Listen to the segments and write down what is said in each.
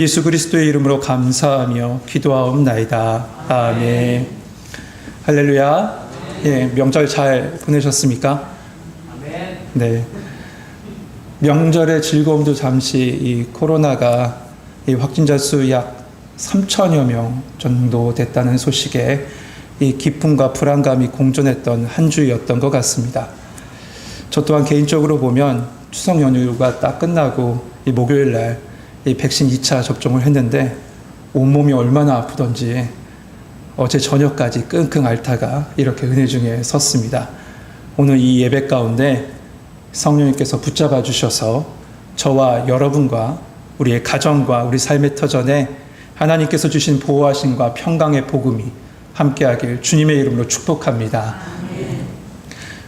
예수 그리스도의 이름으로 감사하며 기도하옵나이다. 아멘. 할렐루야. 예, 명절 잘 보내셨습니까? 네. 명절의 즐거움도 잠시 이 코로나가 이 확진자 수 약 3천여 명 정도 됐다는 소식에 이 기쁨과 불안감이 공존했던 한 주였던 것 같습니다. 저 또한 개인적으로 보면 추석 연휴가 딱 끝나고 이 목요일 날 이 백신 2차 접종을 했는데 온몸이 얼마나 아프던지 어제 저녁까지 끙끙 앓다가 이렇게 은혜 중에 섰습니다. 오늘 이 예배 가운데 성령님께서 붙잡아 주셔서 저와 여러분과 우리의 가정과 우리 삶의 터전에 하나님께서 주신 보호하심과 평강의 복음이 함께하길 주님의 이름으로 축복합니다.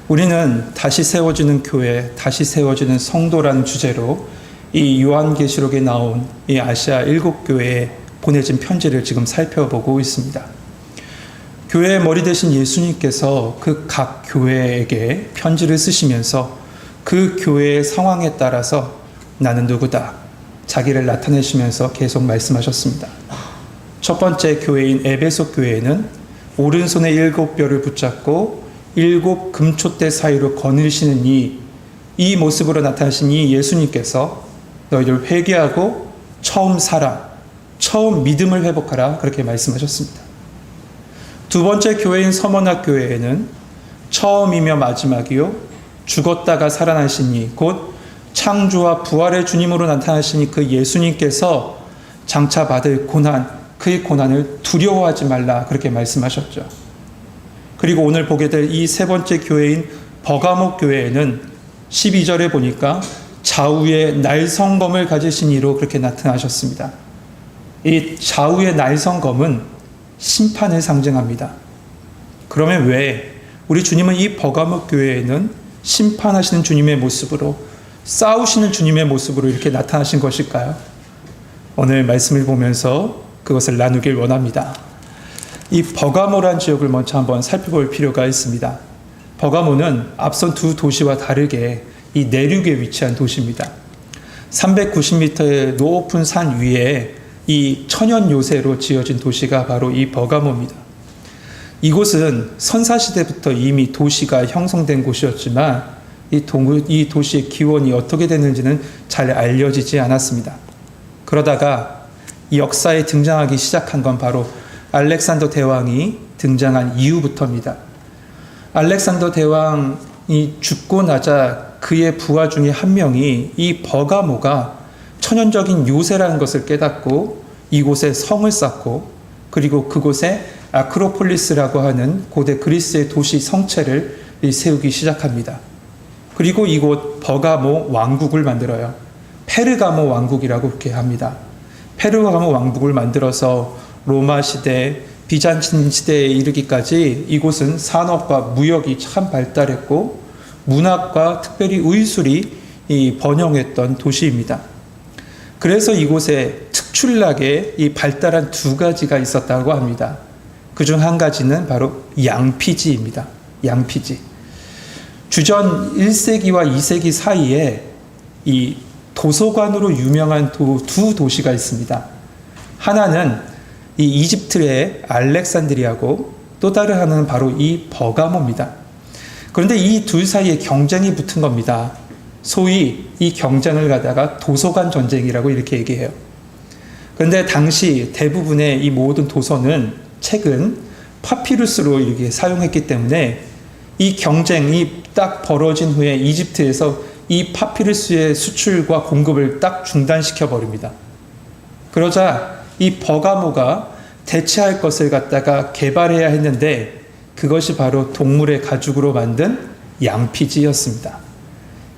우리는 다시 세워지는 교회, 다시 세워지는 성도라는 주제로 이 요한계시록에 나온 이 아시아 7교회에 보내진 편지를 지금 살펴보고 있습니다. 교회의 머리 되신 예수님께서 그 각 교회에게 편지를 쓰시면서 그 교회의 상황에 따라서 나는 누구다 자기를 나타내시면서 계속 말씀하셨습니다. 첫 번째 교회인 에베소 교회에는 오른손에 7뼈를 붙잡고 7 금촛대 사이로 거느리시는 이 모습으로 나타나신 이 예수님께서 너희들 회개하고 처음 사랑, 처음 믿음을 회복하라 그렇게 말씀하셨습니다. 두 번째 교회인 서머나 교회에는 처음이며 마지막이요 죽었다가 살아나시니 곧 창조와 부활의 주님으로 나타나시니 그 예수님께서 장차 받을 고난, 그의 고난을 두려워하지 말라 그렇게 말씀하셨죠. 그리고 오늘 보게 될 이 세 번째 교회인 버가모 교회에는 12절에 보니까 좌우에 날성검을 가지신 이로 그렇게 나타나셨습니다. 이 좌우의 날성검은 심판을 상징합니다. 그러면 왜 우리 주님은 이 버가모 교회에는 심판하시는 주님의 모습으로 싸우시는 주님의 모습으로 이렇게 나타나신 것일까요? 오늘 말씀을 보면서 그것을 나누길 원합니다. 이 버가모란 지역을 먼저 한번 살펴볼 필요가 있습니다. 버가모는 앞선 두 도시와 다르게 이 내륙에 위치한 도시입니다. 390m의 높은 산 위에 이 천연 요새로 지어진 도시가 바로 이 버가모입니다. 이곳은 선사시대부터 이미 도시가 형성된 곳이었지만 이 도시의 기원이 어떻게 됐는지는 잘 알려지지 않았습니다. 그러다가 역사에 등장하기 시작한 건 바로 알렉산더 대왕이 등장한 이후부터입니다. 알렉산더 대왕이 죽고 나자 그의 부하 중에 한 명이 이 버가모가 천연적인 요새라는 것을 깨닫고 이곳에 성을 쌓고 그리고 그곳에 아크로폴리스라고 하는 고대 그리스의 도시 성체를 세우기 시작합니다. 그리고 이곳 버가모 왕국을 만들어요. 페르가모 왕국이라고 그렇게 합니다. 페르가모 왕국을 만들어서 로마 시대, 비잔틴 시대에 이르기까지 이곳은 산업과 무역이 참 발달했고 문학과 특별히 의술이 번영했던 도시입니다. 그래서 이곳에 특출나게 이 발달한 두 가지가 있었다고 합니다. 그중 한 가지는 바로 양피지입니다. 양피지. 주전 1세기와 2세기 사이에 이 도서관으로 유명한 두 도시가 있습니다. 하나는 이 이집트의 알렉산드리아고 또 다른 하나는 바로 이 버가모입니다. 그런데 이 둘 사이에 경쟁이 붙은 겁니다. 소위 이 경쟁을 갖다가 도서관 전쟁이라고 이렇게 얘기해요. 그런데 당시 대부분의 이 모든 도서는 책은 파피루스로 이렇게 사용했기 때문에 이 경쟁이 딱 벌어진 후에 이집트에서 이 파피루스의 수출과 공급을 딱 중단시켜 버립니다. 그러자 이 버가모가 대체할 것을 갖다가 개발해야 했는데 그것이 바로 동물의 가죽으로 만든 양피지였습니다.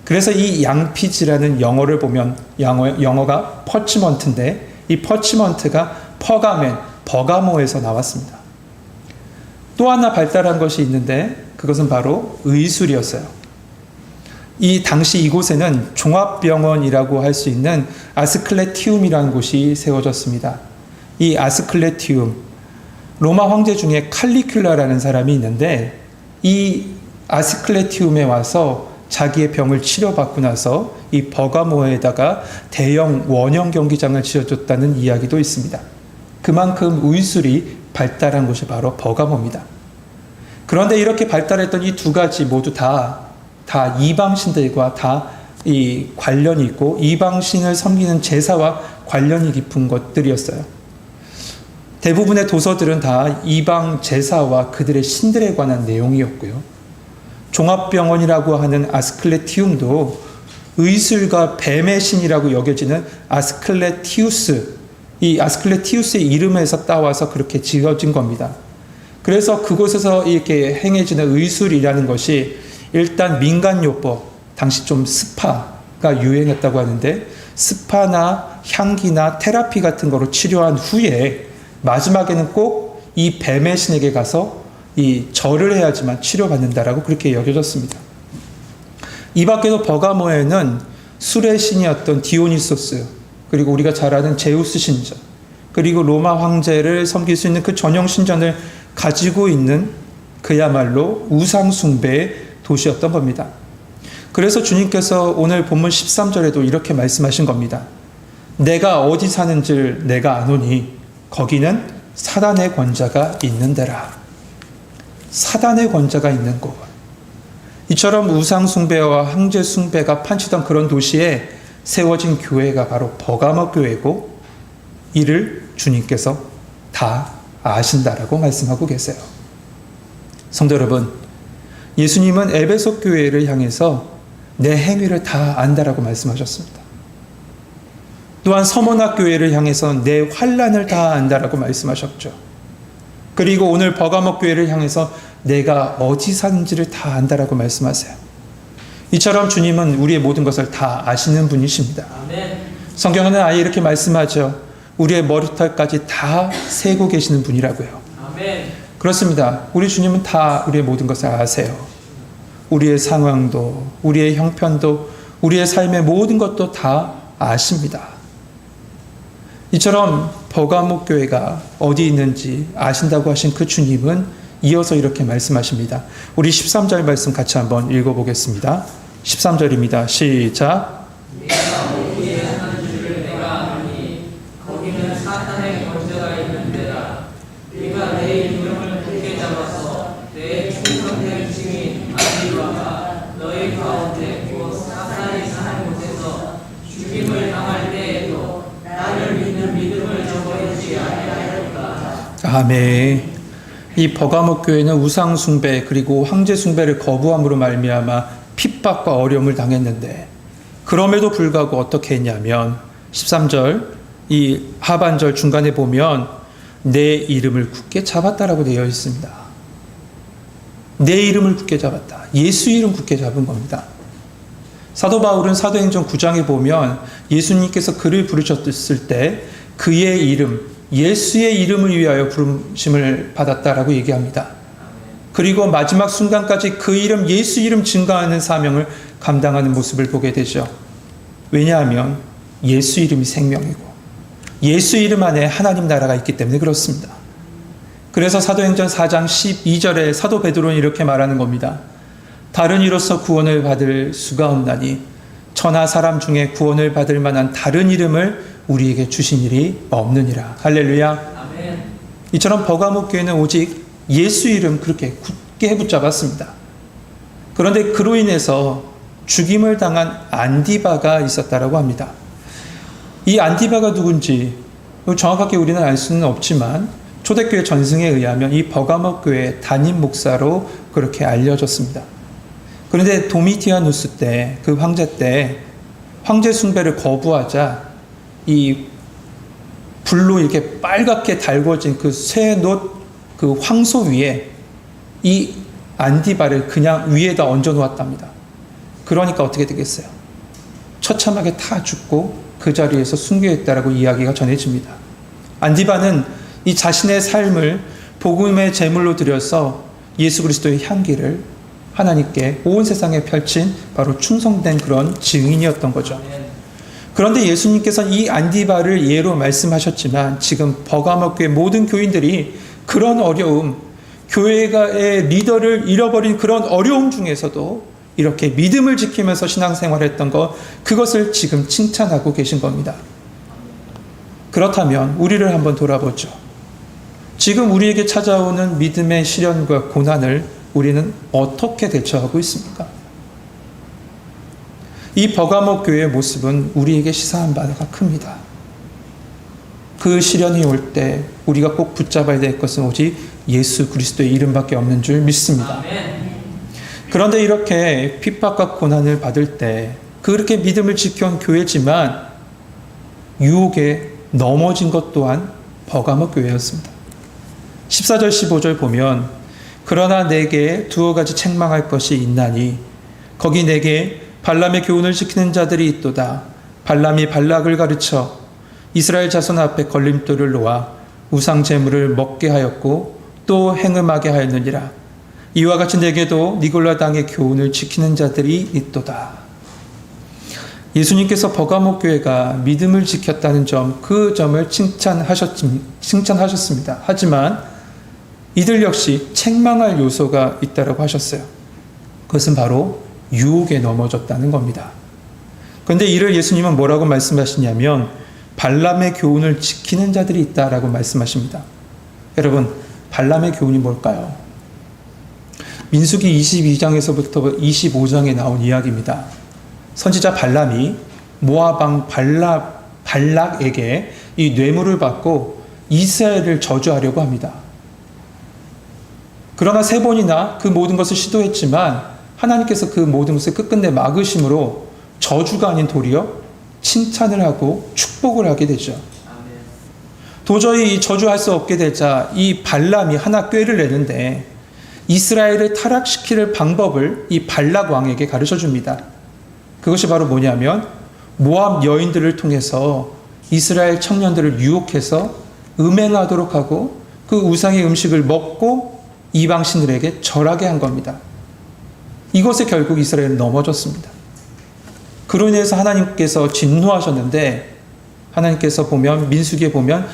그래서 이 양피지라는 영어를 보면 영어가 퍼치먼트인데 이 퍼치먼트가 퍼가멘, 버가모에서 나왔습니다. 또 하나 발달한 것이 있는데 그것은 바로 의술이었어요. 이 당시 이곳에는 종합병원이라고 할 수 있는 아스클레티움이라는 곳이 세워졌습니다. 이 아스클레티움, 로마 황제 중에 칼리큘라라는 사람이 있는데 이 아스클레티움에 와서 자기의 병을 치료받고 나서 이 버가모에다가 대형 원형 경기장을 지어줬다는 이야기도 있습니다. 그만큼 의술이 발달한 곳이 바로 버가모입니다. 그런데 이렇게 발달했던 이 두 가지 모두 다 이방신들과 다 이 관련이 있고 이방신을 섬기는 제사와 관련이 깊은 것들이었어요. 대부분의 도서들은 다 이방 제사와 그들의 신들에 관한 내용이었고요. 종합병원이라고 하는 아스클레티움도 의술과 뱀의 신이라고 여겨지는 아스클레티우스, 이 아스클레티우스의 이름에서 따와서 그렇게 지어진 겁니다. 그래서 그곳에서 이렇게 행해지는 의술이라는 것이 일단 민간요법, 당시 좀 스파가 유행했다고 하는데 스파나 향기나 테라피 같은 거로 치료한 후에 마지막에는 꼭 이 뱀의 신에게 가서 이 절을 해야지만 치료받는다라고 그렇게 여겨졌습니다. 이 밖에도 버가모에는 술의 신이었던 디오니소스, 그리고 우리가 잘 아는 제우스 신전, 그리고 로마 황제를 섬길 수 있는 그 전용 신전을 가지고 있는 그야말로 우상 숭배의 도시였던 겁니다. 그래서 주님께서 오늘 본문 13절에도 이렇게 말씀하신 겁니다. 내가 어디 사는지를 내가 아노니 거기는 사단의 권자가 있는 데라. 사단의 권자가 있는 곳. 이처럼 우상 숭배와 황제 숭배가 판치던 그런 도시에 세워진 교회가 바로 버가모 교회고, 이를 주님께서 다 아신다라고 말씀하고 계세요. 성도 여러분, 예수님은 에베소 교회를 향해서 내 행위를 다 안다라고 말씀하셨습니다. 또한 서머나 교회를 향해서 내 환난을 다 안다라고 말씀하셨죠. 그리고 오늘 버가모 교회를 향해서 내가 어디 사는지를 다 안다라고 말씀하세요. 이처럼 주님은 우리의 모든 것을 다 아시는 분이십니다. 아멘. 성경은 아예 이렇게 말씀하죠. 우리의 머리털까지 다 세고 계시는 분이라고요. 아멘. 그렇습니다. 우리 주님은 다 우리의 모든 것을 아세요. 우리의 상황도, 우리의 형편도, 우리의 삶의 모든 것도 다 아십니다. 이처럼 버가모 교회가 어디 있는지 아신다고 하신 그 주님은 이어서 이렇게 말씀하십니다. 우리 13절 말씀 같이 한번 읽어보겠습니다. 13절입니다. 시작. 아멘. 이 버가모 교회는 우상 숭배 그리고 황제 숭배를 거부함으로 말미암아 핍박과 어려움을 당했는데, 그럼에도 불구하고 어떻게 했냐면 13절 이 하반절 중간에 보면 내 이름을 굳게 잡았다라고 되어 있습니다. 내 이름을 굳게 잡았다. 예수 이름 굳게 잡은 겁니다. 사도 바울은 사도행전 9장에 보면 예수님께서 그를 부르셨을 때 그의 이름, 예수의 이름을 위하여 부르심을 받았다라고 얘기합니다. 그리고 마지막 순간까지 그 이름, 예수 이름 증거하는 사명을 감당하는 모습을 보게 되죠. 왜냐하면 예수 이름이 생명이고 예수 이름 안에 하나님 나라가 있기 때문에 그렇습니다. 그래서 사도행전 4장 12절에 사도 베드로는 이렇게 말하는 겁니다. 다른 이로서 구원을 받을 수가 없나니 천하 사람 중에 구원을 받을 만한 다른 이름을 우리에게 주신 일이 없느니라. 할렐루야. 아멘. 이처럼 버가모 교회는 오직 예수 이름 그렇게 굳게 붙잡았습니다. 그런데 그로 인해서 죽임을 당한 안디바가 있었다라고 합니다. 이 안디바가 누군지 정확하게 우리는 알 수는 없지만 초대교회 전승에 의하면 이 버가모 교회 담임 목사로 그렇게 알려졌습니다. 그런데 도미티아누스 때, 그 황제 때 황제 숭배를 거부하자 이 불로 이렇게 빨갛게 달궈진 그 쇠놋 그 황소 위에 이 안디바를 그냥 위에다 얹어 놓았답니다. 그러니까 어떻게 되겠어요? 처참하게 타 죽고 그 자리에서 순교했다라고 이야기가 전해집니다. 안디바는 이 자신의 삶을 복음의 제물로 드려서 예수 그리스도의 향기를 하나님께 온 세상에 펼친 바로 충성된 그런 증인이었던 거죠. 그런데 예수님께서는 이 안디바를 예로 말씀하셨지만 지금 버가모 교회 모든 교인들이 그런 어려움, 교회의 리더를 잃어버린 그런 어려움 중에서도 이렇게 믿음을 지키면서 신앙생활을 했던 것, 그것을 지금 칭찬하고 계신 겁니다. 그렇다면 우리를 한번 돌아보죠. 지금 우리에게 찾아오는 믿음의 시련과 고난을 우리는 어떻게 대처하고 있습니까? 이 버가모 교회의 모습은 우리에게 시사한 바가 큽니다. 그 시련이 올 때 우리가 꼭 붙잡아야 될 것은 오직 예수 그리스도의 이름밖에 없는 줄 믿습니다. 그런데 이렇게 핍박과 고난을 받을 때 그렇게 믿음을 지켜온 교회지만 유혹에 넘어진 것 또한 버가모 교회였습니다. 14절 15절 보면 그러나 내게 두어 가지 책망할 것이 있나니 거기 내게 발람의 교훈을 지키는 자들이 있도다. 발람이 발락을 가르쳐 이스라엘 자손 앞에 걸림돌을 놓아 우상 제물을 먹게 하였고 또 행음하게 하였느니라. 이와 같이 내게도 니골라 당의 교훈을 지키는 자들이 있도다. 예수님께서 버가모 교회가 믿음을 지켰다는 점, 그 점을 칭찬하셨습니다. 하지만 이들 역시 책망할 요소가 있다고 하셨어요. 그것은 바로 유혹에 넘어졌다는 겁니다. 그런데 이를 예수님은 뭐라고 말씀하시냐면 발람의 교훈을 지키는 자들이 있다라고 말씀하십니다. 여러분, 발람의 교훈이 뭘까요? 민수기 22장에서부터 25장에 나온 이야기입니다. 선지자 발람이 모압 왕 발락에게 이 뇌물을 받고 이스라엘을 저주하려고 합니다. 그러나 3번이나 그 모든 것을 시도했지만 하나님께서 그 모든 것을 끝끝내 막으심으로 저주가 아닌 도리어 칭찬을 하고 축복을 하게 되죠. 도저히 저주할 수 없게 되자 이 발람이 하나 꾀를 내는데 이스라엘을 타락시킬 방법을 이 발락 왕에게 가르쳐 줍니다. 그것이 바로 뭐냐면 모압 여인들을 통해서 이스라엘 청년들을 유혹해서 음행하도록 하고 그 우상의 음식을 먹고 이방신들에게 절하게 한 겁니다. 이것에 결국 이스라엘은 넘어졌습니다. 그로 인해서 하나님께서 진노하셨는데 하나님께서 보면 민수기에 보면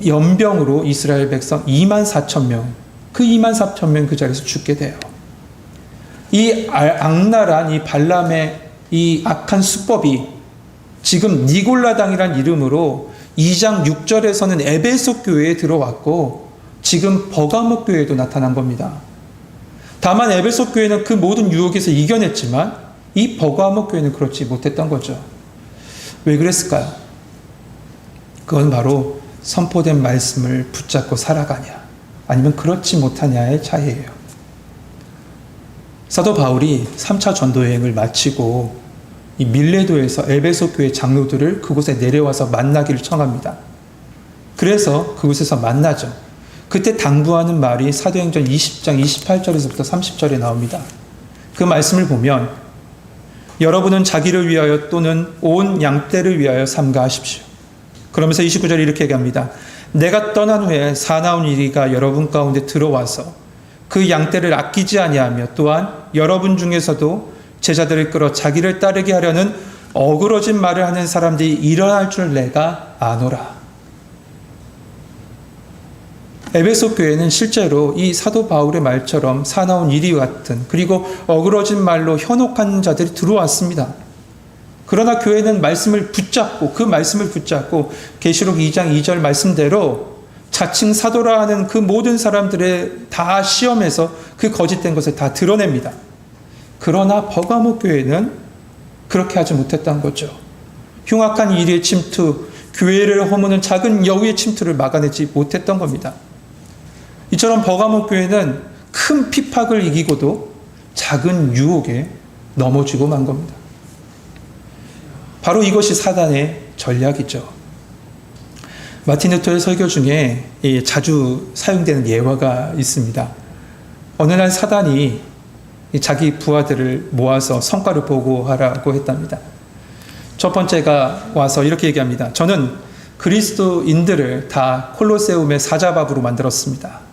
연병으로 이스라엘 백성 24,000명, 그 24,000명 그 자리에서 죽게 돼요. 이 악랄한 이 발람의 이 악한 수법이 지금 니골라당이란 이름으로 2장 6절에서는 에베소 교회에 들어왔고 지금 버가모 교회에도 나타난 겁니다. 다만 에베소 교회는 그 모든 유혹에서 이겨냈지만 이 버가모 교회는 그렇지 못했던 거죠. 왜 그랬을까요? 그건 바로 선포된 말씀을 붙잡고 살아가냐 아니면 그렇지 못하냐의 차이예요. 사도 바울이 3차 전도 여행을 마치고 이 밀레도에서 에베소 교회 장로들을 그곳에 내려와서 만나기를 청합니다. 그래서 그곳에서 만나죠. 그때 당부하는 말이 사도행전 20장 28절에서부터 30절에 나옵니다. 그 말씀을 보면 여러분은 자기를 위하여 또는 온 양떼를 위하여 삼가하십시오. 그러면서 29절에 이렇게 얘기합니다. 내가 떠난 후에 사나운 이리가 여러분 가운데 들어와서 그 양떼를 아끼지 아니하며 또한 여러분 중에서도 제자들을 끌어 자기를 따르게 하려는 어그러진 말을 하는 사람들이 일어날 줄 내가 아노라. 에베소 교회는 실제로 이 사도 바울의 말처럼 사나운 이리 같은 그리고 어그러진 말로 현혹한 자들이 들어왔습니다. 그러나 교회는 말씀을 붙잡고 그 말씀을 붙잡고 계시록 2장 2절 말씀대로 자칭 사도라 하는 그 모든 사람들의 다 시험해서 그 거짓된 것을 다 드러냅니다. 그러나 버가모 교회는 그렇게 하지 못했던 거죠. 흉악한 이리의 침투, 교회를 허무는 작은 여우의 침투를 막아내지 못했던 겁니다. 이처럼 버가모 교회는 큰 핍박을 이기고도 작은 유혹에 넘어지고 만 겁니다. 바로 이것이 사단의 전략이죠. 마틴 루터의 설교 중에 자주 사용되는 예화가 있습니다. 어느 날 사단이 자기 부하들을 모아서 성과를 보고하라고 했답니다. 첫 번째가 와서 이렇게 얘기합니다. 저는 그리스도인들을 다 콜로세움의 사자밥으로 만들었습니다.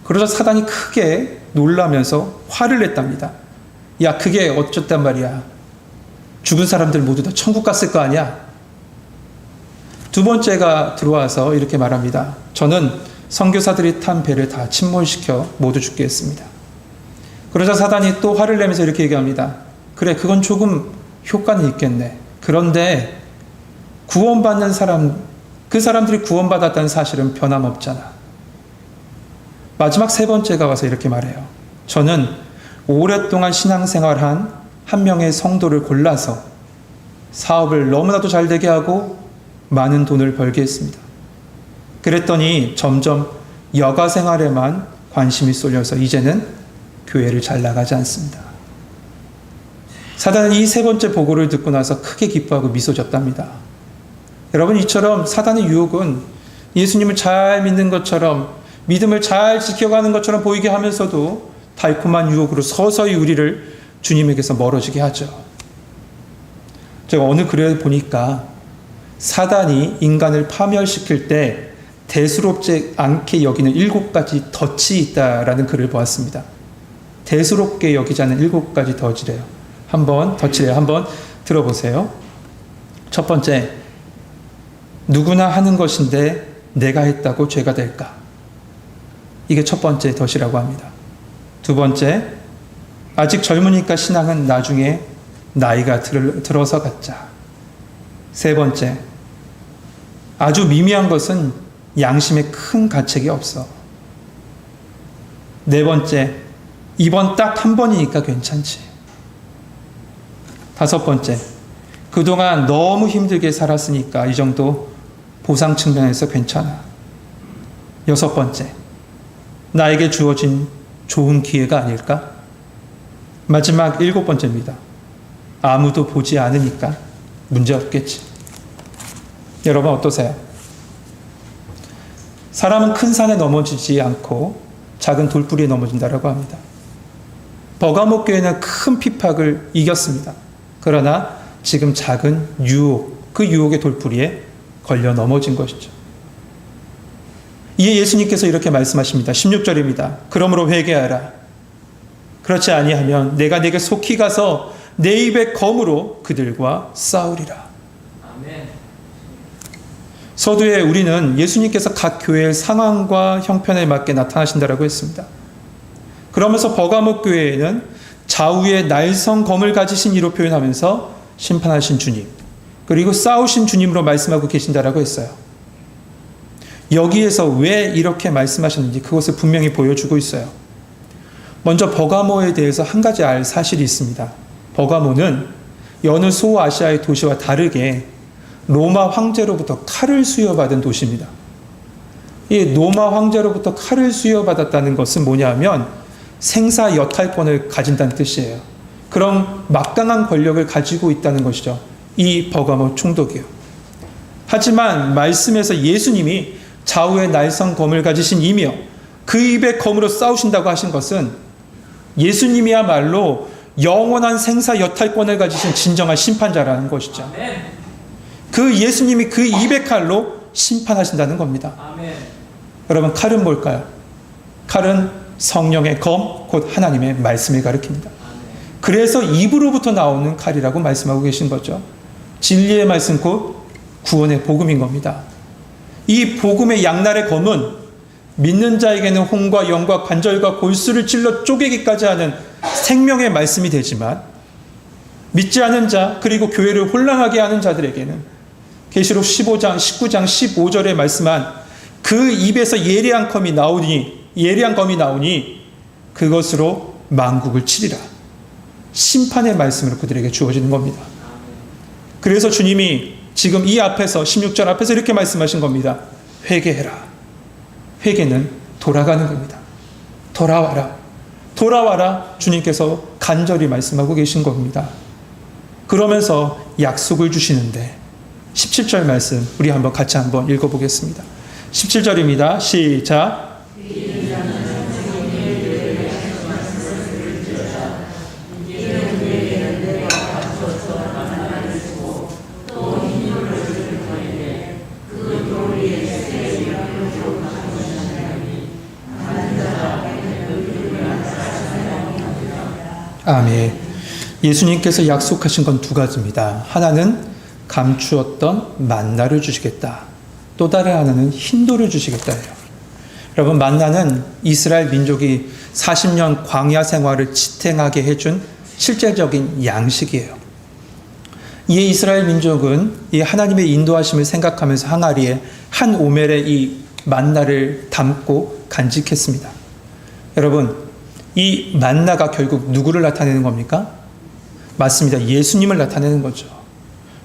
그러자 사단이 크게 놀라면서 화를 냈답니다. 야, 그게 어쩌단 말이야. 죽은 사람들 모두 다 천국 갔을 거 아니야. 두 번째가 들어와서 이렇게 말합니다. 저는 선교사들이 탄 배를 다 침몰시켜 모두 죽게 했습니다. 그러자 사단이 또 화를 내면서 이렇게 얘기합니다. 그래, 그건 조금 효과는 있겠네. 그런데 구원받는 사람, 그 사람들이 구원받았다는 사실은 변함없잖아. 마지막 세 번째가 와서 이렇게 말해요. 저는 오랫동안 신앙생활한 한 명의 성도를 골라서 사업을 너무나도 잘 되게 하고 많은 돈을 벌게 했습니다. 그랬더니 점점 여가 생활에만 관심이 쏠려서 이제는 교회를 잘 나가지 않습니다. 사단은 이 세 번째 보고를 듣고 나서 크게 기뻐하고 미소 졌답니다. 여러분, 이처럼 사단의 유혹은 예수님을 잘 믿는 것처럼, 믿음을 잘 지켜가는 것처럼 보이게 하면서도 달콤한 유혹으로 서서히 우리를 주님에게서 멀어지게 하죠. 제가 어느 글에 보니까 사단이 인간을 파멸시킬 때 대수롭지 않게 여기는 7가지 덫이 있다라는 글을 보았습니다. 대수롭게 여기지 않는 7가지 덫이래요. 덫이래요. 한번 들어보세요. 첫 번째, 누구나 하는 것인데 내가 했다고 죄가 될까? 이게 첫 번째 덫이라고 합니다. 두 번째, 아직 젊으니까 신앙은 나중에 나이가 들어서 갖자. 세 번째, 아주 미미한 것은 양심에 큰 가책이 없어. 네 번째, 이번 딱 한 번이니까 괜찮지. 다섯 번째, 그동안 너무 힘들게 살았으니까 이 정도 보상 측면에서 괜찮아. 여섯 번째, 나에게 주어진 좋은 기회가 아닐까? 마지막 7번째입니다. 아무도 보지 않으니까 문제 없겠지. 여러분 어떠세요? 사람은 큰 산에 넘어지지 않고 작은 돌부리에 넘어진다고 합니다. 버가모 교회는 큰 핍박을 이겼습니다. 그러나 지금 작은 유혹, 그 유혹의 돌부리에 걸려 넘어진 것이죠. 이에 예수님께서 이렇게 말씀하십니다. 16절입니다. 그러므로 회개하라. 그렇지 아니하면 내가 네게 속히 가서 내 입의 검으로 그들과 싸우리라. 아멘. 서두에 우리는 예수님께서 각 교회의 상황과 형편에 맞게 나타나신다라고 했습니다. 그러면서 버가모 교회에는 좌우에 날선 검을 가지신 이로 표현하면서 심판하신 주님, 그리고 싸우신 주님으로 말씀하고 계신다라고 했어요. 여기에서 왜 이렇게 말씀하셨는지 그것을 분명히 보여주고 있어요. 먼저 버가모에 대해서 한 가지 알 사실이 있습니다. 버가모는 여느 소아시아의 도시와 다르게 로마 황제로부터 칼을 수여받은 도시입니다. 이 로마 황제로부터 칼을 수여받았다는 것은 뭐냐면 생사 여탈권을 가진다는 뜻이에요. 그런 막강한 권력을 가지고 있다는 것이죠. 이 버가모 총독이요. 하지만 말씀에서 예수님이 좌우에 날선 검을 가지신 이며 그 입의 검으로 싸우신다고 하신 것은 예수님이야말로 영원한 생사 여탈권을 가지신 진정한 심판자라는 것이죠. 아멘. 그 예수님이 그 입의 칼로 심판하신다는 겁니다. 아멘. 여러분, 칼은 뭘까요? 칼은 성령의 검, 곧 하나님의 말씀을 가리킵니다. 그래서 입으로부터 나오는 칼이라고 말씀하고 계신 거죠. 진리의 말씀, 곧 구원의 복음인 겁니다. 이 복음의 양날의 검은 믿는 자에게는 혼과 영과 관절과 골수를 찔러 쪼개기까지 하는 생명의 말씀이 되지만 믿지 않은 자, 그리고 교회를 혼란하게 하는 자들에게는 계시록 15장, 19장, 15절에 말씀한 그 입에서 예리한 검이 나오니 그것으로 만국을 치리라. 심판의 말씀으로 그들에게 주어지는 겁니다. 그래서 주님이 지금 이 앞에서 16절 앞에서 이렇게 말씀하신 겁니다. 회개해라. 회개는 돌아가는 겁니다. 돌아와라. 돌아와라. 주님께서 간절히 말씀하고 계신 겁니다. 그러면서 약속을 주시는데 17절 말씀 우리 한번 같이 한번 읽어보겠습니다. 17절입니다. 시작. 아멘. 예수님께서 약속하신 건 두 가지입니다. 하나는 감추었던 만나를 주시겠다. 또 다른 하나는 흰돌을 주시겠다예요. 여러분, 만나는 이스라엘 민족이 40년 광야 생활을 지탱하게 해준 실제적인 양식이에요. 이에 이스라엘 민족은 이 하나님의 인도하심을 생각하면서 항아리에 한 오멜의 이 만나를 담고 간직했습니다. 여러분, 이 만나가 결국 누구를 나타내는 겁니까? 맞습니다. 예수님을 나타내는 거죠.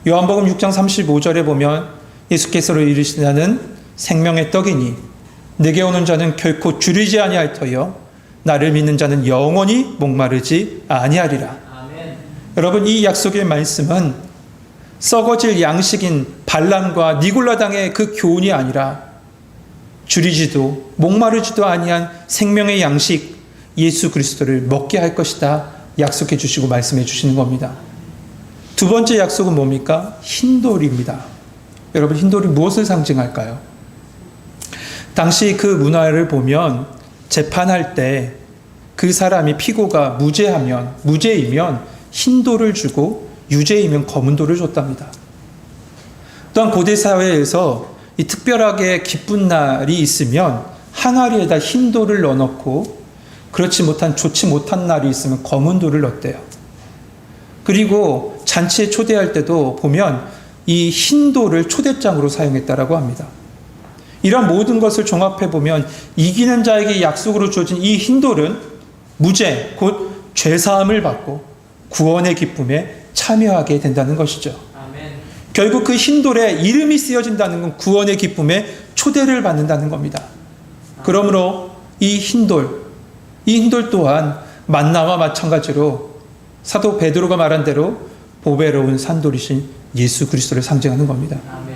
요한복음 6장 35절에 보면 예수께서 이르시나는 생명의 떡이니 내게 오는 자는 결코 줄이지 아니할 터여 나를 믿는 자는 영원히 목마르지 아니하리라. 아멘. 여러분, 이 약속의 말씀은 썩어질 양식인 발람과 니골라당의 그 교훈이 아니라 줄이지도 목마르지도 아니한 생명의 양식 예수 그리스도를 먹게 할 것이다 약속해 주시고 말씀해 주시는 겁니다. 두 번째 약속은 뭡니까? 흰돌입니다. 여러분, 흰돌이 무엇을 상징할까요? 당시 그 문화를 보면 재판할 때 그 사람이 피고가 무죄이면 흰돌을 주고 유죄이면 검은 돌을 줬답니다. 또한 고대 사회에서 이 특별하게 기쁜 날이 있으면 항아리에다 흰 돌을 넣어놓고 좋지 못한 날이 있으면 검은 돌을 넣었대요. 그리고 잔치에 초대할 때도 보면 이 흰 돌을 초대장으로 사용했다라고 합니다. 이런 모든 것을 종합해보면 이기는 자에게 약속으로 주어진 이 흰 돌은 무죄, 곧 죄사함을 받고 구원의 기쁨에 참여하게 된다는 것이죠. 아멘. 결국 그 흰돌에 이름이 쓰여진다는 건 구원의 기쁨에 초대를 받는다는 겁니다. 그러므로 이 흰돌 또한 만나와 마찬가지로 사도 베드로가 말한 대로 보배로운 산돌이신 예수 그리스도를 상징하는 겁니다. 아멘.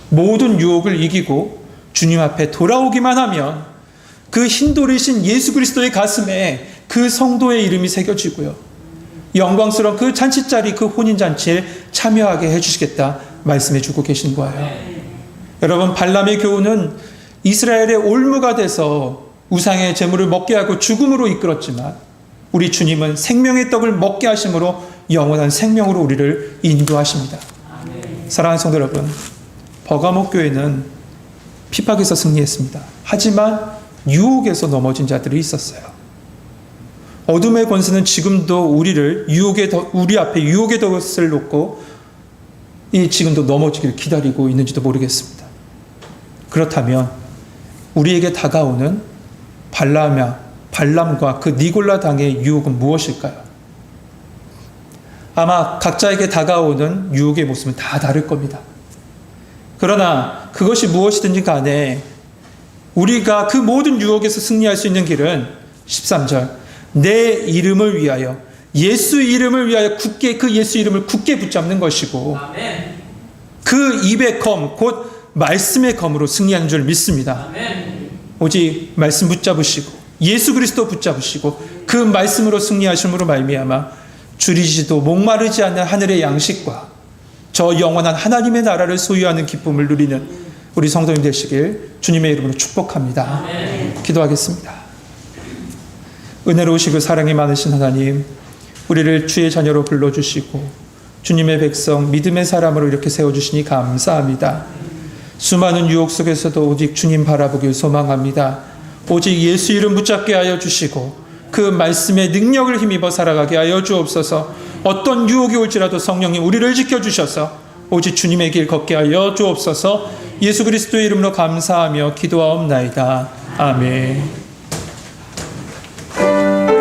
모든 유혹을 이기고 주님 앞에 돌아오기만 하면 그 흰돌이신 예수 그리스도의 가슴에 그 성도의 이름이 새겨지고요. 영광스러운 그 잔치자리, 그 혼인잔치에 참여하게 해주시겠다 말씀해 주고 계신 거예요. 여러분, 발람의 교훈은 이스라엘의 올무가 돼서 우상의 제물을 먹게 하고 죽음으로 이끌었지만 우리 주님은 생명의 떡을 먹게 하심으로 영원한 생명으로 우리를 인도하십니다. 사랑하는 성도 여러분, 버가모 교회는 핍박에서 승리했습니다. 하지만 유혹에서 넘어진 자들이 있었어요. 어둠의 권세는 지금도 우리 앞에 유혹의 덫을 놓고 지금도 넘어지기를 기다리고 있는지도 모르겠습니다. 그렇다면 우리에게 다가오는 발람과 그 니골라 당의 유혹은 무엇일까요? 아마 각자에게 다가오는 유혹의 모습은 다 다를 겁니다. 그러나 그것이 무엇이든지 간에 우리가 그 모든 유혹에서 승리할 수 있는 길은 13절 내 이름을 위하여 예수 이름을 위하여 그 예수 이름을 굳게 붙잡는 것이고 아멘. 그 입의 검 곧 말씀의 검으로 승리하는 줄 믿습니다. 아멘. 오직 말씀 붙잡으시고 예수 그리스도 붙잡으시고 그 말씀으로 승리하심으로 말미암아 줄이지도 목마르지 않는 하늘의 양식과 저 영원한 하나님의 나라를 소유하는 기쁨을 누리는 우리 성도님 되시길 주님의 이름으로 축복합니다. 아멘. 기도하겠습니다. 은혜로우시고 사랑이 많으신 하나님, 우리를 주의 자녀로 불러주시고 주님의 백성 믿음의 사람으로 이렇게 세워주시니 감사합니다. 수많은 유혹 속에서도 오직 주님 바라보길 소망합니다. 오직 예수 이름 붙잡게 하여 주시고 그 말씀의 능력을 힘입어 살아가게 하여 주옵소서. 어떤 유혹이 올지라도 성령님 우리를 지켜주셔서 오직 주님의 길 걷게 하여 주옵소서. 예수 그리스도의 이름으로 감사하며 기도하옵나이다. 아멘.